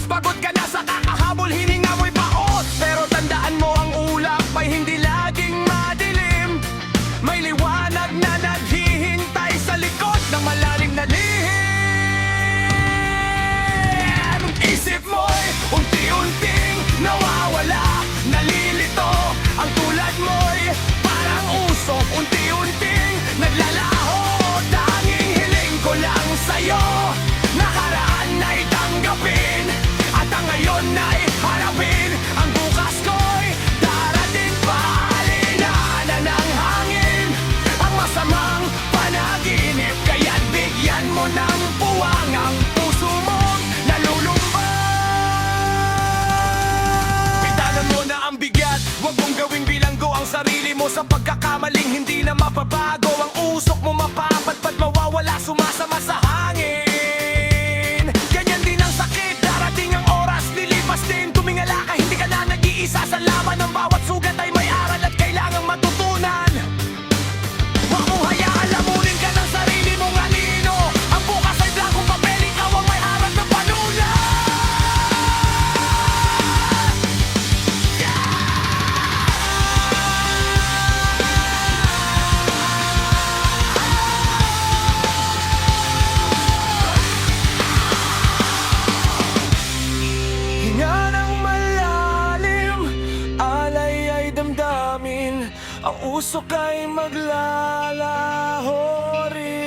Pagod ka na sa kakahabol, hininga mo'y paot. Pero tandaan mo, ang ulap ay hindi laging madilim. May liwanag na naghihintay sa likod ng malalim na lihim. Isip mo'y unti-unting nawawala, nalilito. Ang tulad mo'y parang usok, unti-unting naglalaho. Tanging hiling ko lang sa'yo, nakaraan na'y tanggapin, at ang ngayon na'y harapin. Ang bukas ko'y darating pa, halinanan ng hangin. Ang masamang panaginip, kaya't bigyan mo ng puwang ang puso mong nalulumban. Bitanan mo na ang bigat, huwag mong gawing bilanggo ang sarili mo sa pagkakamaling hindi na mapabago. Ang usok mo mapapatpad, mawawala, sumasama sa hangin. Ganyan din ang sakit, darating ang oras, lilipas din. Tumingala ka, hindi ka na nag-iisa sa laban. Ang bawat sugat ay may aral at kailangang matutunan. Huwag mong hayaan lamunin ka ng sarili mong anino. Ang bukas ay blankong papel, ikaw ang may harap na panulan. Hinga ng malalim, alay ay damdamin. Ang usok ay maglalaho rin.